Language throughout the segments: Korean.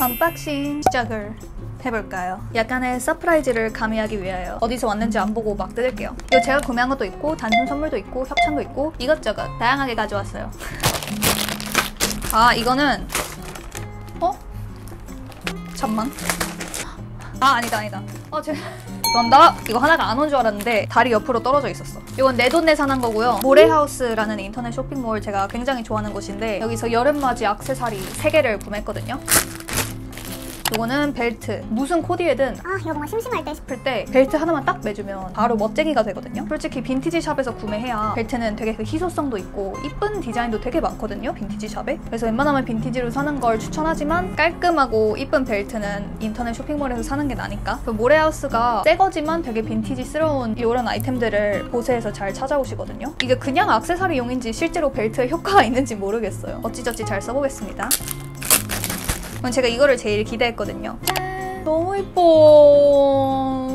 언박싱 시작을 해볼까요? 약간의 서프라이즈를 가미하기 위하여 어디서 왔는지 안 보고 막 뜯을게요. 이거 제가 구매한 것도 있고 단순 선물도 있고 협찬도 있고 이것저것 다양하게 가져왔어요. 아 이거는 잠만. 아니다. 죄송합니다. 이거 하나가 안 온 줄 알았는데 다리 옆으로 떨어져 있었어. 이건 내돈내산한 거고요. 모래하우스라는 인터넷 쇼핑몰 제가 굉장히 좋아하는 곳인데 여기서 여름맞이 액세서리 3개를 구매했거든요. 이거는 벨트. 무슨 코디에든 이거 뭔가 심심할 때 싶을 때 벨트 하나만 딱 매주면 바로 멋쟁이가 되거든요. 솔직히 빈티지 샵에서 구매해야 벨트는 되게 그 희소성도 있고 이쁜 디자인도 되게 많거든요, 빈티지 샵에. 그래서 웬만하면 빈티지로 사는 걸 추천하지만 깔끔하고 이쁜 벨트는 인터넷 쇼핑몰에서 사는 게 나니까. 그 모래하우스가 새 거지만 되게 빈티지스러운 이런 아이템들을 보세에서 잘 찾아오시거든요. 이게 그냥 액세서리용인지 실제로 벨트에 효과가 있는지 모르겠어요. 어찌저찌 잘 써보겠습니다. 제가 이거를 제일 기대했거든요. 짠! 너무 이뻐.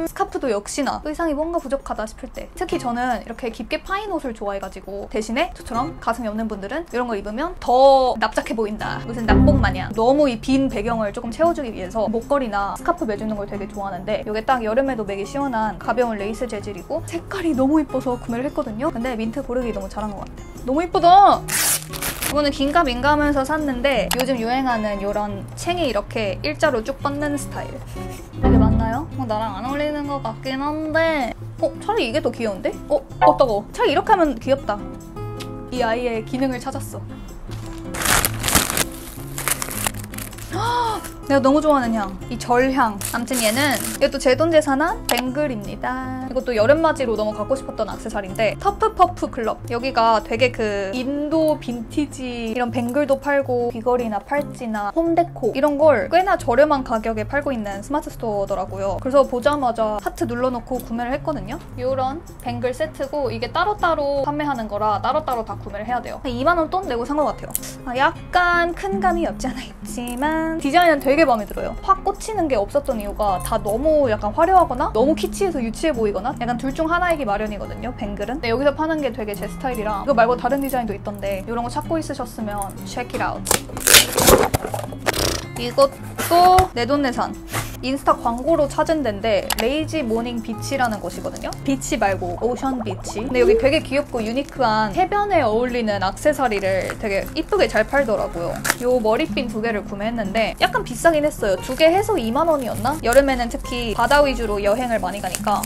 스카프도 역시나 의상이 뭔가 부족하다 싶을 때, 특히 저는 이렇게 깊게 파인 옷을 좋아해가지고 대신에 저처럼 가슴이 없는 분들은 이런 걸 입으면 더 납작해 보인다, 무슨 낙복 마냥 너무 이 빈 배경을 조금 채워주기 위해서 목걸이나 스카프 매주는 걸 되게 좋아하는데 이게 딱 여름에도 매기 시원한 가벼운 레이스 재질이고 색깔이 너무 이뻐서 구매를 했거든요. 근데 민트 고르기 너무 잘한 것 같아. 너무 이쁘다! 이거는 긴가 민가 하면서 샀는데 요즘 유행하는 이런 챙이 이렇게 일자로 쭉 뻗는 스타일. 이게 맞나요? 나랑 안 어울리는 것 같긴 한데 차라리 이게 더 귀여운데? 어떠고? 차라리 이렇게 하면 귀엽다. 이 아이의 기능을 찾았어. 내가 너무 좋아하는 향, 이 절향. 아무튼 얘는 이것도 제 돈 재산한 뱅글입니다. 이것도 여름맞이로 너무 갖고 싶었던 액세서리인데 터프퍼프 클럽. 여기가 되게 그 인도 빈티지 이런 뱅글도 팔고 귀걸이나 팔찌나 홈데코 이런 걸 꽤나 저렴한 가격에 팔고 있는 스마트 스토어더라고요. 그래서 보자마자 하트 눌러놓고 구매를 했거든요. 이런 뱅글 세트고 이게 따로따로 판매하는 거라 따로따로 다 구매를 해야 돼요. 2만 원 돈 내고 산 것 같아요. 약간 큰 감이 없지 않아 있지만 디자인은 되게 마음에 들어요. 확 꽂히는 게 없었던 이유가 다 너무 약간 화려하거나 너무 키치해서 유치해 보이거나 약간 둘 중 하나이기 마련이거든요, 뱅글은. 근데 여기서 파는 게 되게 제 스타일이라 이거 말고 다른 디자인도 있던데 이런 거 찾고 있으셨으면 check it out. 이것도 내돈내산. 인스타 광고로 찾은 데인데 레이지 모닝 비치라는 곳이거든요. 비치 말고 오션 비치. 근데 여기 되게 귀엽고 유니크한 해변에 어울리는 액세서리를 되게 이쁘게 잘 팔더라고요. 요 머리핀 2개를 구매했는데 약간 비싸긴 했어요. 2개 해서 2만 원이었나? 여름에는 특히 바다 위주로 여행을 많이 가니까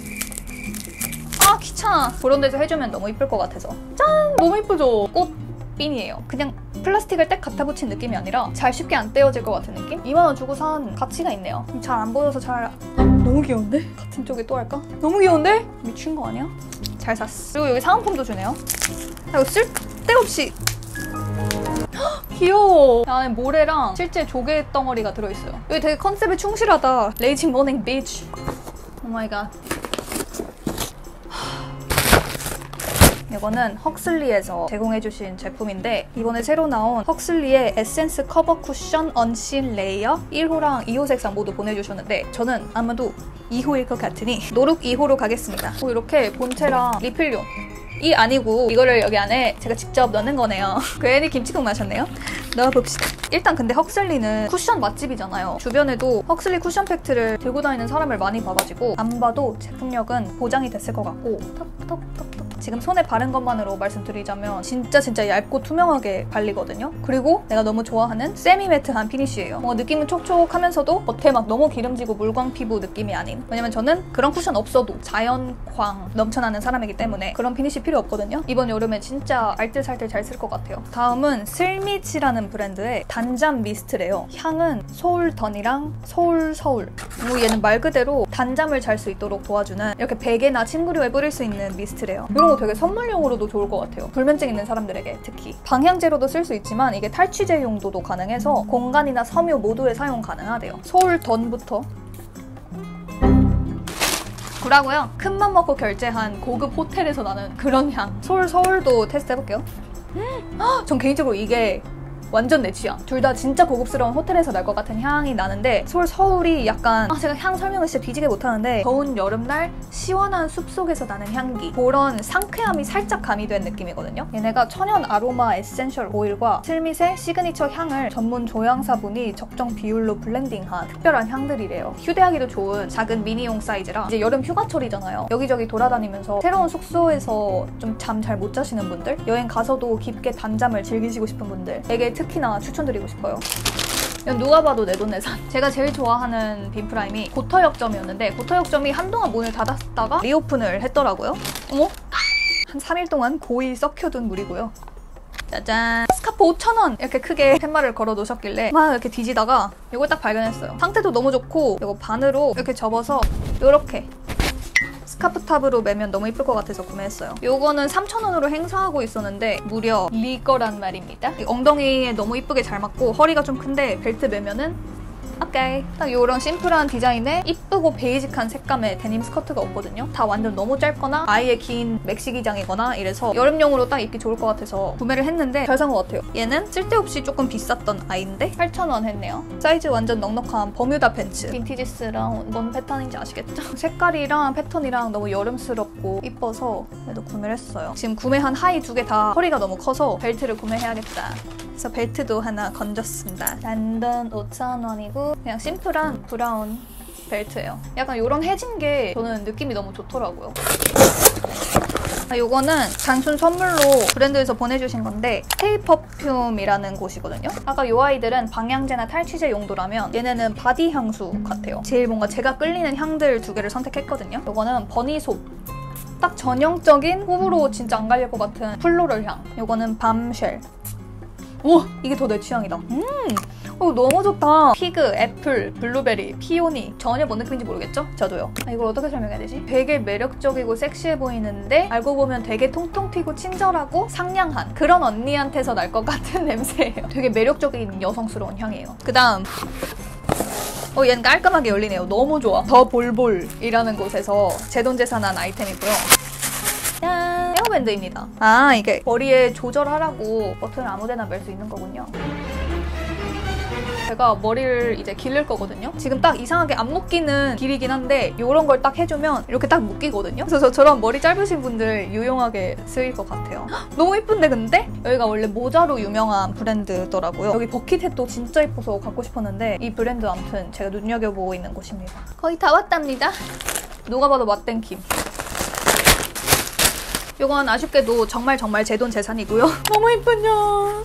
귀찮아. 그런 데서 해주면 너무 이쁠 것 같아서. 짠! 너무 이쁘죠? 꽃핀이에요. 그냥 플라스틱을 딱 갖다 붙인 느낌이 아니라 잘 쉽게 안 떼어질 것 같은 느낌? 2만 원 주고 산 가치가 있네요. 잘 안 보여서 너무 귀여운데? 같은 쪽에 또 할까? 너무 귀여운데? 미친 거 아니야? 잘 샀어. 그리고 여기 사은품도 주네요. 이거 쓸데없이 귀여워. 안에 모래랑 실제 조개 덩어리가 들어있어요. 여기 되게 컨셉에 충실하다. 레이지 모닝 비치. 오 마이 갓. 이거는 헉슬리에서 제공해주신 제품인데 이번에 새로 나온 헉슬리의 에센스 커버 쿠션 언신 레이어 1호랑 2호 색상 모두 보내주셨는데 저는 아마도 2호일 것 같으니 노룩 2호로 가겠습니다. 이렇게 본체랑 리필용 이 아니고 이거를 여기 안에 제가 직접 넣는 거네요. 괜히 김치국 마셨네요. 넣어봅시다. 일단 근데 헉슬리는 쿠션 맛집이잖아요. 주변에도 헉슬리 쿠션 팩트를 들고 다니는 사람을 많이 봐가지고 안 봐도 제품력은 보장이 됐을 것 같고 톡톡톡톡 지금 손에 바른 것만으로 말씀드리자면 진짜 얇고 투명하게 발리거든요. 그리고 내가 너무 좋아하는 세미 매트한 피니쉬예요. 뭔가 느낌은 촉촉하면서도 겉에 막 너무 기름지고 물광 피부 느낌이 아닌. 왜냐면 저는 그런 쿠션 없어도 자연광 넘쳐나는 사람이기 때문에 그런 피니쉬 필요 없거든요. 이번 여름에 진짜 알뜰살뜰 잘 쓸 것 같아요. 다음은 슬미치라는 브랜드의 단잠 미스트래요. 향은 소울던이랑 소울서울. 얘는 말 그대로 단잠을 잘 수 있도록 도와주는 이렇게 베개나 침구류에 뿌릴 수 있는 미스트래요. 이런 거 되게 선물용으로도 좋을 것 같아요. 불면증 있는 사람들에게 특히. 방향제로도 쓸 수 있지만 이게 탈취제 용도도 가능해서 공간이나 섬유 모두에 사용 가능하대요. 소울던부터 구라고요. 큰맘 먹고 결제한 고급 호텔에서 나는 그런 향. 서울도 테스트 해볼게요. 전 개인적으로 이게 완전 내 취향. 둘 다 진짜 고급스러운 호텔에서 날 것 같은 향이 나는데 서울이 약간 제가 향 설명을 진짜 뒤지게 못하는데 더운 여름날 시원한 숲속에서 나는 향기, 그런 상쾌함이 살짝 가미된 느낌이거든요. 얘네가 천연 아로마 에센셜 오일과 슬밋의 시그니처 향을 전문 조향사분이 적정 비율로 블렌딩한 특별한 향들이래요. 휴대하기도 좋은 작은 미니용 사이즈라 이제 여름 휴가철이잖아요. 여기저기 돌아다니면서 새로운 숙소에서 좀 잠 잘 못 자시는 분들, 여행 가서도 깊게 단잠을 즐기시고 싶은 분들에게 특히나 추천드리고 싶어요. 이건 누가 봐도 내돈내산. 제가 제일 좋아하는 빈프라임이 고터역점이었는데 고터역점이 한동안 문을 닫았다가 리오픈을 했더라고요. 어머? 한 3일 동안 고이 썩혀둔 물이고요. 짜잔! 스카프 5,000원! 이렇게 크게 팻말을 걸어 놓으셨길래 막 이렇게 뒤지다가 이걸 딱 발견했어요. 상태도 너무 좋고 이거 반으로 이렇게 접어서 이렇게 스카프 탑으로 매면 너무 이쁠 것 같아서 구매했어요. 요거는 3,000원으로 행사하고 있었는데 무려 리 거란 말입니다. 엉덩이에 너무 이쁘게 잘 맞고 허리가 좀 큰데 벨트 매면은 오케이. 딱 이런 심플한 디자인에 이쁘고 베이직한 색감의 데님 스커트가 없거든요. 다 완전 너무 짧거나 아예 긴 맥시 기장이거나 이래서 여름용으로 딱 입기 좋을 것 같아서 구매를 했는데 잘 산 것 같아요. 얘는 쓸데없이 조금 비쌌던 아이인데 8,000원 했네요. 사이즈 완전 넉넉한 버뮤다 팬츠. 빈티지스랑 뭔 패턴인지 아시겠죠? 색깔이랑 패턴이랑 너무 여름스럽고 이뻐서 얘도 구매를 했어요. 지금 구매한 하의 2개 다 허리가 너무 커서 벨트를 구매해야겠다. 그래서 벨트도 하나 건졌습니다. 단돈 5,000원이고 그냥 심플한 브라운 벨트예요. 약간 이런 해진 게 저는 느낌이 너무 좋더라고요. 요거는 단순 선물로 브랜드에서 보내주신 건데 스테이 퍼퓸이라는 곳이거든요. 아까 요 아이들은 방향제나 탈취제 용도라면 얘네는 바디 향수 같아요. 제일 뭔가 제가 끌리는 향들 2개를 선택했거든요. 요거는 버니솝. 딱 전형적인 호불호 진짜 안 갈릴 것 같은 플로럴 향. 요거는 밤쉘. 우와! 이게 더 내 취향이다. 너무 좋다. 피그, 애플, 블루베리, 피오니. 전혀 뭔 느낌인지 모르겠죠? 저도요. 이걸 어떻게 설명해야 되지? 되게 매력적이고 섹시해 보이는데 알고 보면 되게 통통 튀고 친절하고 상냥한 그런 언니한테서 날 것 같은 냄새예요. 되게 매력적인 여성스러운 향이에요. 그 다음 얘는 깔끔하게 열리네요. 너무 좋아. 더 볼볼이라는 곳에서 제돈제산한 아이템이고요. 짠! 헤어밴드입니다. 이게 머리에 조절하라고 버튼을 아무데나 멜 수 있는 거군요. 제가 머리를 이제 기를 거거든요. 지금 딱 이상하게 안 묶이는 길이긴 한데 이런 걸 딱 해주면 이렇게 딱 묶이거든요. 그래서 저처럼 머리 짧으신 분들 유용하게 쓰일 것 같아요. 너무 이쁜데 근데? 여기가 원래 모자로 유명한 브랜드더라고요. 여기 버킷햇도 진짜 이뻐서 갖고 싶었는데 이 브랜드 아무튼 제가 눈여겨보고 있는 곳입니다. 거의 다 왔답니다. 누가 봐도 맛땡킴. 이건 아쉽게도 정말 제 돈 재산이고요. 너무 이쁘냐.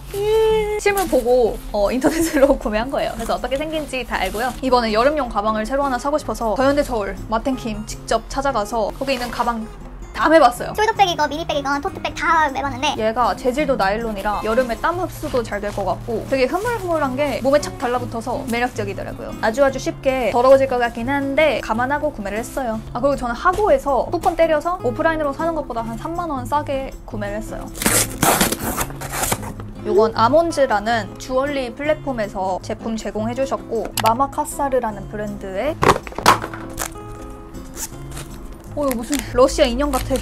실물 보고 인터넷으로 구매한 거예요. 그래서 어떻게 생긴지 다 알고요. 이번에 여름용 가방을 새로 하나 사고 싶어서 더현대 서울 맛땡킴 직접 찾아가서 거기 있는 가방 다 매봤어요. 숄더백이건 미니백이건 토트백 다 매봤는데 얘가 재질도 나일론이라 여름에 땀 흡수도 잘 될 것 같고 되게 흐물흐물한 게 몸에 착 달라붙어서 매력적이더라고요. 아주 쉽게 더러워질 것 같긴 한데 감안하고 구매를 했어요. 그리고 저는 하고에서 쿠폰 때려서 오프라인으로 사는 것보다 한 3만 원 싸게 구매를 했어요. 이건 아몬즈라는 주얼리 플랫폼에서 제품 제공해주셨고 마마카사르라는 브랜드의 이거 무슨 러시아 인형 같아.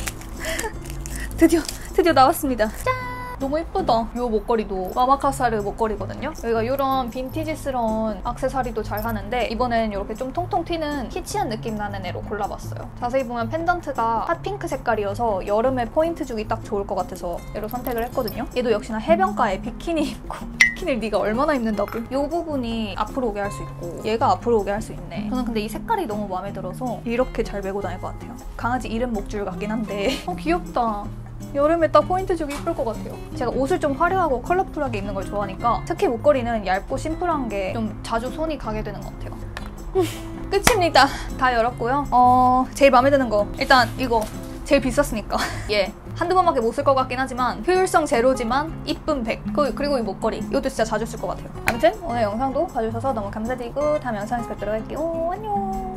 드디어 나왔습니다. 짠! 너무 예쁘다. 이 목걸이도 마마카사르 목걸이거든요. 여기가 이런 빈티지스러운 액세서리도 잘 하는데 이번엔 이렇게 좀 통통 튀는 키치한 느낌 나는 애로 골라봤어요. 자세히 보면 펜던트가 핫핑크 색깔이어서 여름에 포인트 주기 딱 좋을 것 같아서 얘로 선택을 했거든요. 얘도 역시나 해변가에 비키니 입고 비키니를 네가 얼마나 입는다고? 이 부분이 앞으로 오게 할 수 있고 얘가 앞으로 오게 할 수 있네. 저는 근데 이 색깔이 너무 마음에 들어서 이렇게 잘 메고 다닐 것 같아요. 강아지 이름 목줄 같긴 한데 귀엽다. 여름에 딱 포인트 주기 이쁠 것 같아요. 제가 옷을 좀 화려하고 컬러풀하게 입는 걸 좋아하니까 특히 목걸이는 얇고 심플한 게 좀 자주 손이 가게 되는 것 같아요. 끝입니다. 다 열었고요. 제일 마음에 드는 거 일단 이거 제일 비쌌으니까 한두 번밖에 못 쓸 것 같긴 하지만 효율성 제로지만 이쁜 백 그리고 이 목걸이 이것도 진짜 자주 쓸 것 같아요. 아무튼 오늘 영상도 봐주셔서 너무 감사드리고 다음 영상에서 뵙도록 할게요. 안녕.